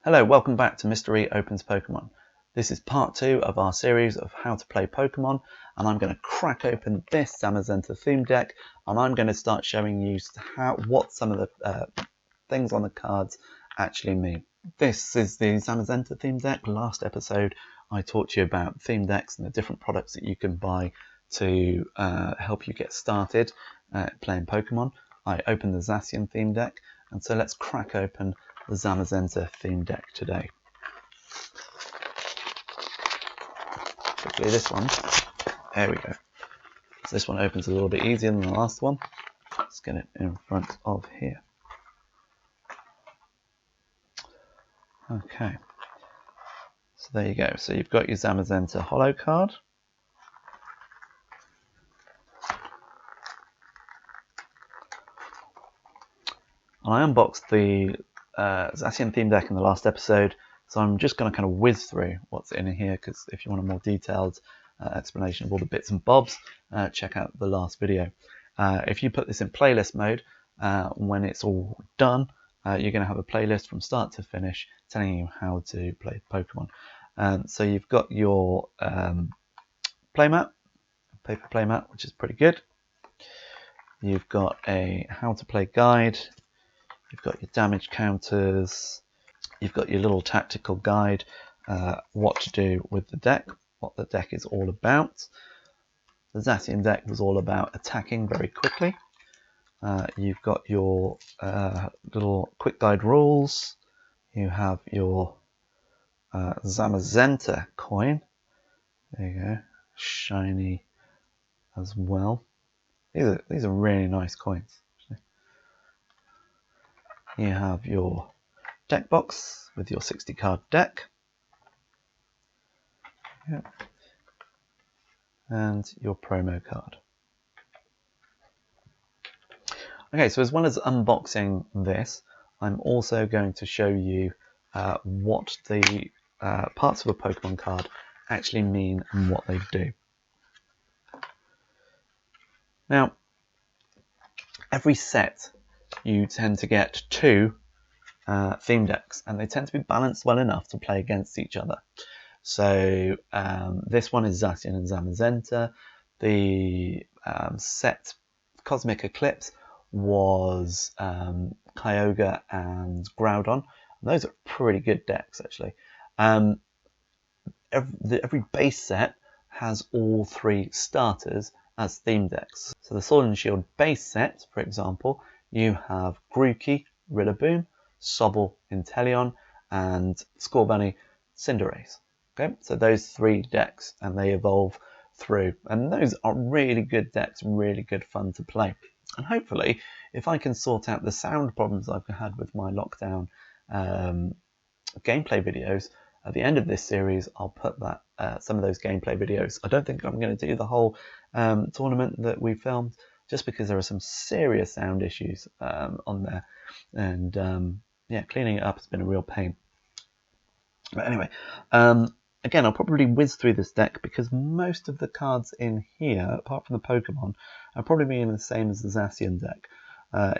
Hello, welcome back to Mystery Opens Pokemon. This is part 2 of our series of how to play Pokemon, and I'm going to crack open this Zamazenta theme deck, and I'm going to start showing you what some of the things on the cards actually mean. This is the Zamazenta theme deck. Last episode I taught you about theme decks and the different products that you can buy to help you get started playing Pokemon. I opened the Zacian theme deck, and so let's crack open the Zamazenta theme deck today. Quickly, this one, there we go. So this one opens a little bit easier than the last one. Let's get it in front of here. Okay, so there you go. So you've got your Zamazenta holo card. And I unboxed the Zacian theme deck in the last episode, so I'm just going to kind of whiz through what's in here, because if you want a more detailed explanation of all the bits and bobs, check out the last video. If you put this in playlist mode, when it's all done, you're going to have a playlist from start to finish telling you how to play Pokemon. So you've got your playmat, paper playmat, which is pretty good. You've got a how to play guide. You've got your damage counters. You've got your little tactical guide, what to do with the deck, what the deck is all about. The Zacian deck was all about attacking very quickly. You've got your little quick guide rules. You have your Zamazenta coin. There you go, shiny as well. These are really nice coins. You have your deck box with your 60 card deck. Yep. And your promo card. Okay, so as well as unboxing this, I'm also going to show you what the parts of a Pokemon card actually mean and what they do. Now, every set you tend to get 2 theme decks, and they tend to be balanced well enough to play against each other. So this one is Zacian and Zamazenta. The set Cosmic Eclipse was Kyogre and Groudon. And those are pretty good decks, actually. Every base set has all 3 starters as theme decks. So the Sword and Shield base set, for example, you have Grookey, Rillaboom, Sobble, Inteleon, and Scorbunny, Cinderace. Okay, so those 3 decks, and they evolve through, and those are really good decks, really good fun to play. And hopefully, if I can sort out the sound problems I've had with my lockdown gameplay videos, at the end of this series, I'll put that some of those gameplay videos. I don't think I'm going to do the whole tournament that we filmed, just because there are some serious sound issues on there, and yeah, cleaning it up has been a real pain. But anyway, again, I'll probably whiz through this deck because most of the cards in here, apart from the Pokemon, are probably being the same as the Zacian deck.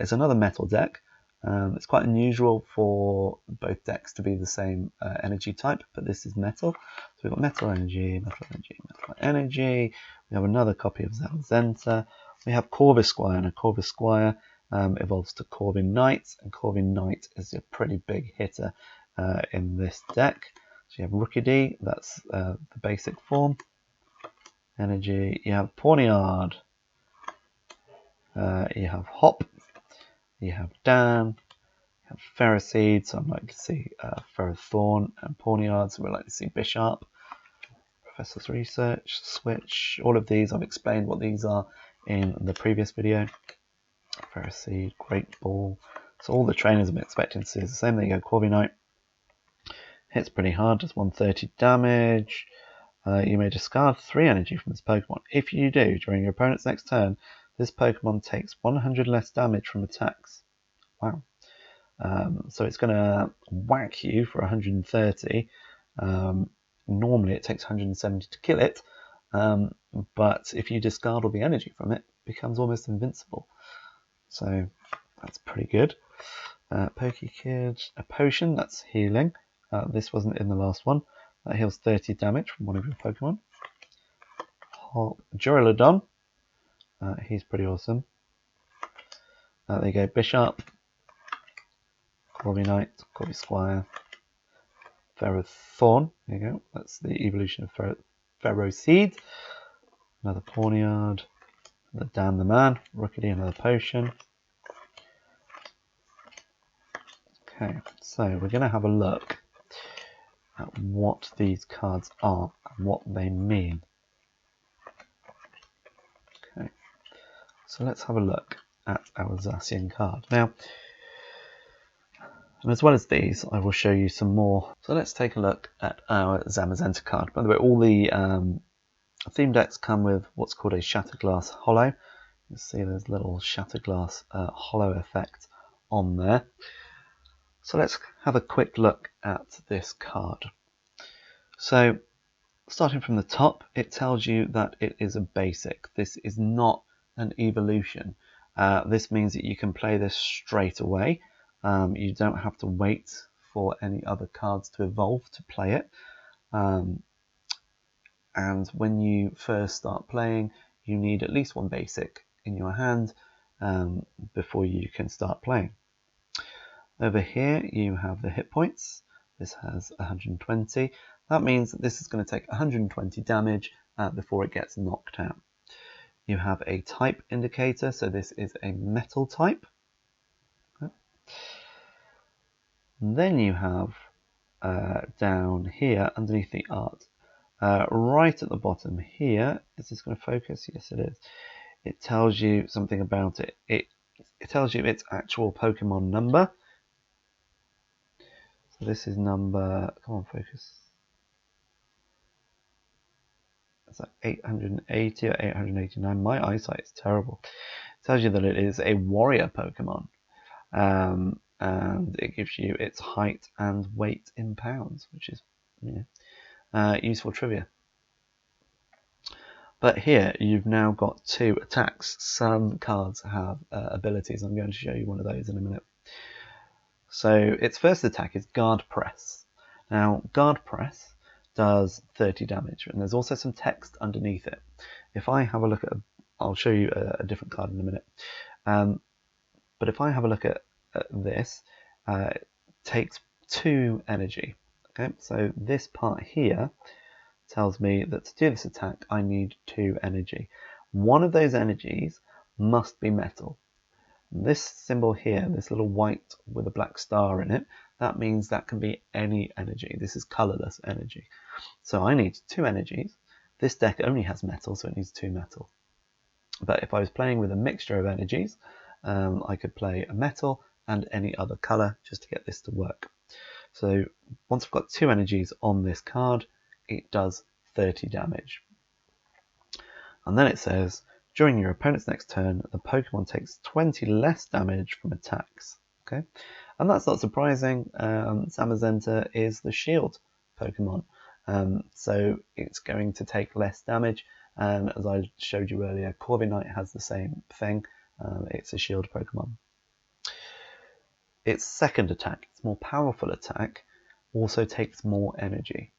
It's another metal deck. It's quite unusual for both decks to be the same energy type, but this is metal. So we've got metal energy, metal energy, metal energy. We have another copy of Zamazenta. We have Corvisquire, and a Corvisquire evolves to Corviknight, and Corviknight is a pretty big hitter in this deck. So you have Rookidee, that's the basic form. Energy, you have Pawniard, you have Hop, you have Dan, you have Ferroseed, so I'd like to see Ferrothorn, and Pawniard, so we'd like to see Bisharp. Professor's Research, Switch, all of these, I've explained what these are in the previous video. Ferroseed, Great Ball, so all the trainers I'm expecting to see is the same. There you go, Corviknight. Hits pretty hard, does 130 damage. You may discard 3 energy from this Pokemon. If you do, during your opponent's next turn, this Pokemon takes 100 less damage from attacks. Wow. So it's going to whack you for 130. Normally it takes 170 to kill it, but if you discard all the energy from it, it becomes almost invincible. So that's pretty good. Pokekid, a potion, that's healing. This wasn't in the last one. That heals 30 damage from one of your Pokemon. Duraludon. He's pretty awesome. There you go. Bishop. Corby Knight. Corby Squire. Ferrothorn. There you go. That's the evolution of Ferroseed. Another Pawniard. Another Damn the Man. Rookity. Another Potion. Okay, so we're going to have a look at what these cards are and what they mean. Okay, so let's have a look at our Zacian card. Now, and as well as these, I will show you some more. So let's take a look at our Zamazenta card. By the way, all the theme decks come with what's called a Shatterglass Hollow. You see there's a little Shatterglass Hollow effect on there. So let's have a quick look at this card. So starting from the top, it tells you that it is a basic. This is not an evolution. This means that you can play this straight away. You don't have to wait for any other cards to evolve to play it. And when you first start playing, you need at least one basic in your hand before you can start playing. Over here you have the hit points. This has 120. That means that this is going to take 120 damage before it gets knocked out. You have a type indicator, so this is a metal type. Okay. And then you have down here underneath the art, right at the bottom here, is this going to focus? Yes, it is. It tells you something about it. It tells you its actual Pokemon number. So this is number, come on, focus. It's like 880 or 889. My eyesight is terrible. It tells you that it is a warrior Pokemon. And it gives you its height and weight in pounds, which is useful trivia. But here you've now got 2 attacks. Some cards have abilities. I'm going to show you one of those in a minute. So its first attack is Guard Press. Now Guard Press does 30 damage, and there's also some text underneath it. If I have a look at, I'll show you a different card in a minute. But if I have a look at this, it takes 2 energy. Okay, so this part here tells me that to do this attack, I need 2 energy. One of those energies must be metal. This symbol here, this little white with a black star in it, that means that can be any energy. This is colorless energy. So I need 2 energies. This deck only has metal, so it needs 2 metal. But if I was playing with a mixture of energies, I could play a metal and any other color just to get this to work. So once I've got 2 energies on this card, it does 30 damage. And then it says, during your opponent's next turn, the Pokemon takes 20 less damage from attacks. Okay, and that's not surprising. Zamazenta is the shield Pokemon, so it's going to take less damage. And as I showed you earlier, Corviknight has the same thing. It's a shield Pokemon. Its second attack, its more powerful attack, also takes more energy.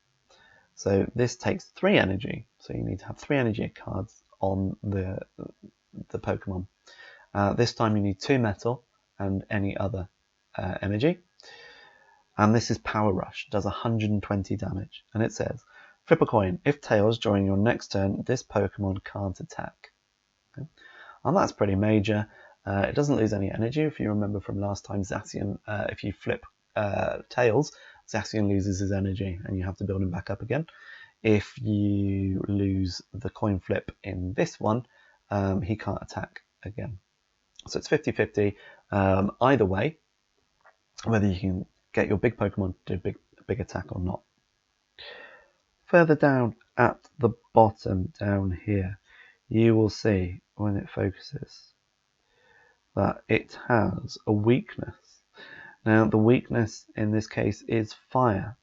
So this takes 3 energy. So you need to have 3 energy cards on the Pokemon. This time you need 2 metal and any other energy. And this is Power Rush, does 120 damage. And it says, flip a coin. If tails, during your next turn, this Pokemon can't attack. Okay. And that's pretty major. It doesn't lose any energy. If you remember from last time, Zacian, if you flip tails, Zacian loses his energy and you have to build him back up again. If you lose the coin flip in this one, he can't attack again. So it's 50-50 either way, whether you can get your big Pokemon to do a big attack or not. Further down at the bottom down here, you will see when it focuses that it has a weakness. Now the weakness in this case is fire.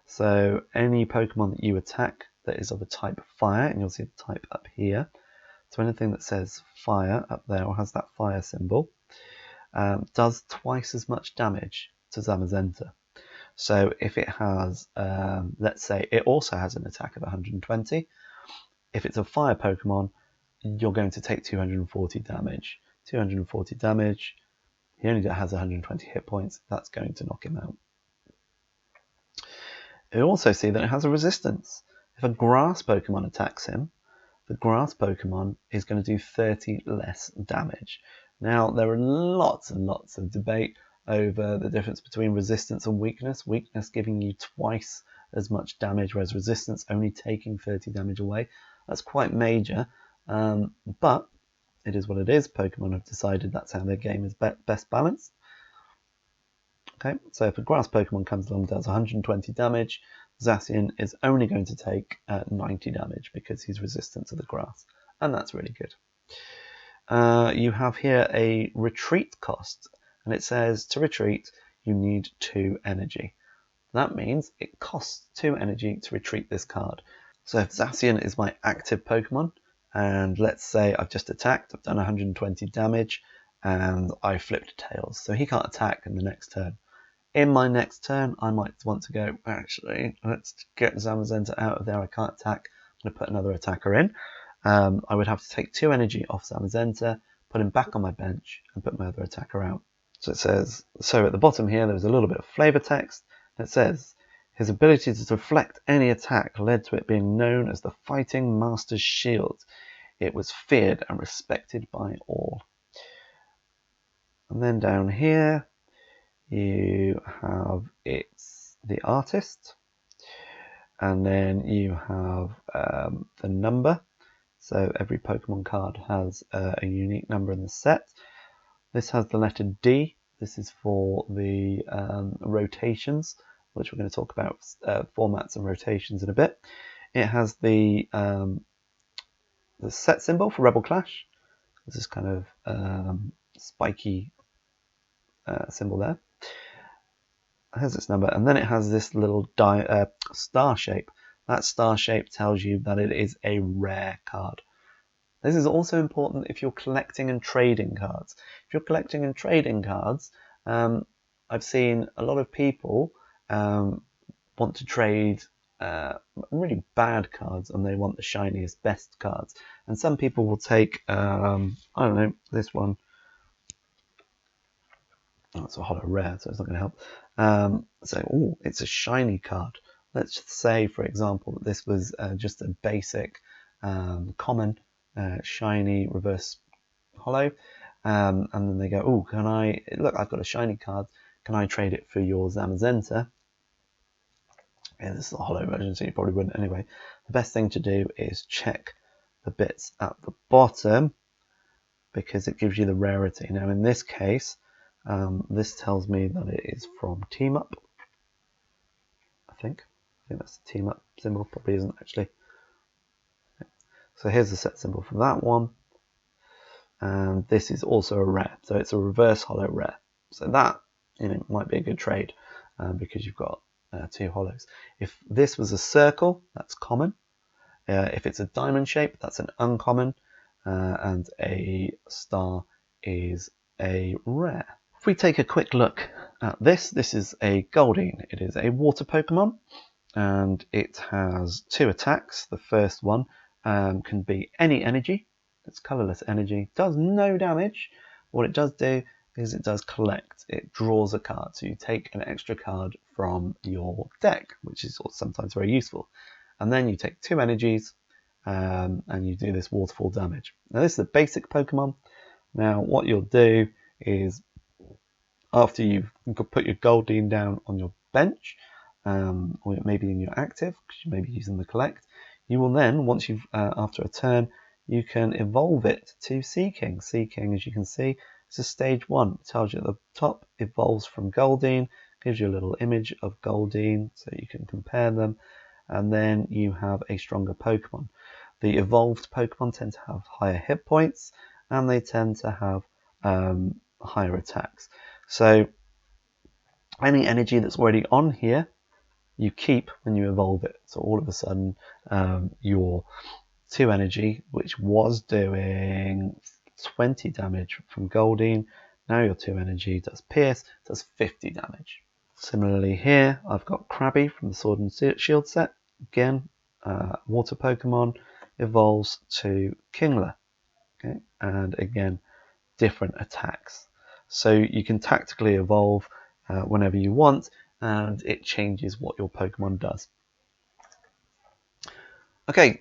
So any Pokemon that you attack that is of a type fire, and you'll see the type up here, so anything that says fire up there or has that fire symbol, does twice as much damage to Zamazenta. So if it has, let's say it also has an attack of 120, if it's a fire Pokemon, you're going to take 240 damage. 240 damage, he only has 120 hit points, that's going to knock him out. You also see that it has a resistance. If a grass Pokemon attacks him, the grass Pokemon is going to do 30 less damage. Now, there are lots and lots of debate over the difference between resistance and weakness. Weakness giving you twice as much damage, whereas resistance only taking 30 damage away. That's quite major, but it is what it is. Pokemon have decided that's how their game is best balanced. Okay, so if a grass Pokemon comes along and does 120 damage, Zacian is only going to take 90 damage because he's resistant to the grass, and that's really good. You have here a retreat cost, and it says to retreat you need 2 energy. That means it costs 2 energy to retreat this card. So if Zacian is my active Pokemon, and let's say I've just attacked, I've done 120 damage, and I flipped tails, so he can't attack in the next turn. In my next turn, I might want to go, actually, let's get Zamazenta out of there. I can't attack. I'm going to put another attacker in. I would have to take 2 energy off Zamazenta, put him back on my bench, and put my other attacker out. So it says, so at the bottom here, there's a little bit of flavor text. It says, his ability to deflect any attack led to it being known as the Fighting Master's Shield. It was feared and respected by all. And then down here, you have the artist, and then you have the number. So every Pokemon card has a unique number in the set. This has the letter D. This is for the rotations, which we're going to talk about formats and rotations in a bit. It has the set symbol for Rebel Clash. This is kind of spiky symbol there. It has its number, and then it has this little star shape. That star shape tells you that it is a rare card. This is also important if you're collecting and trading cards. If you're collecting and trading cards, I've seen a lot of people want to trade really bad cards, and they want the shiniest, best cards. And some people will take, I don't know, this one. Oh, it's a holo rare, so it's not going to help. Oh, it's a shiny card. Let's say, for example, that this was just a basic common shiny reverse holo, and then they go, oh, can I, look, I've got a shiny card, can I trade it for your Zamazenta? Yeah, this is a holo version, so you probably wouldn't anyway. The best thing to do is check the bits at the bottom, because it gives you the rarity. Now in this case, this tells me that it is from Team Up. I think that's the Team Up symbol. Probably isn't actually. So here's the set symbol for that one, and this is also a rare. So it's a reverse holo rare. So that might be a good trade because you've got 2 holos. If this was a circle, that's common. If it's a diamond shape, that's an uncommon, and a star is a rare. If we take a quick look at this is a Goldeen. It is a water Pokemon, and it has 2 attacks. The first one can be any energy. It's colorless energy. Does no damage. What it does do is it does collect. It draws a card. So you take an extra card from your deck, which is sometimes very useful. And then you take 2 energies, and you do this waterfall damage. Now this is a basic Pokemon. Now what you'll do is, after you've put your Goldeen down on your bench, or maybe in your active, because you may be using the collect, you will then, once you've, after a turn, you can evolve it to Seaking. Seaking, as you can see, is a stage 1. It tells you at the top, evolves from Goldeen, gives you a little image of Goldeen so you can compare them, and then you have a stronger Pokemon. The evolved Pokemon tend to have higher hit points, and they tend to have higher attacks. So any energy that's already on here, you keep when you evolve it. So all of a sudden, your 2 energy, which was doing 20 damage from Goldeen, now your 2 energy does pierce, does 50 damage. Similarly here, I've got Krabby from the Sword and Shield set. Again, water Pokemon evolves to Kingler. Okay, and again, different attacks. So you can tactically evolve whenever you want, and it changes what your Pokemon does. Okay,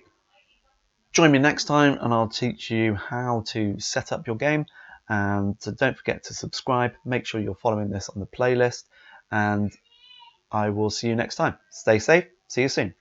join me next time and I'll teach you how to set up your game. And so don't forget to subscribe. Make sure you're following this on the playlist, and I will see you next time. Stay safe. See you soon.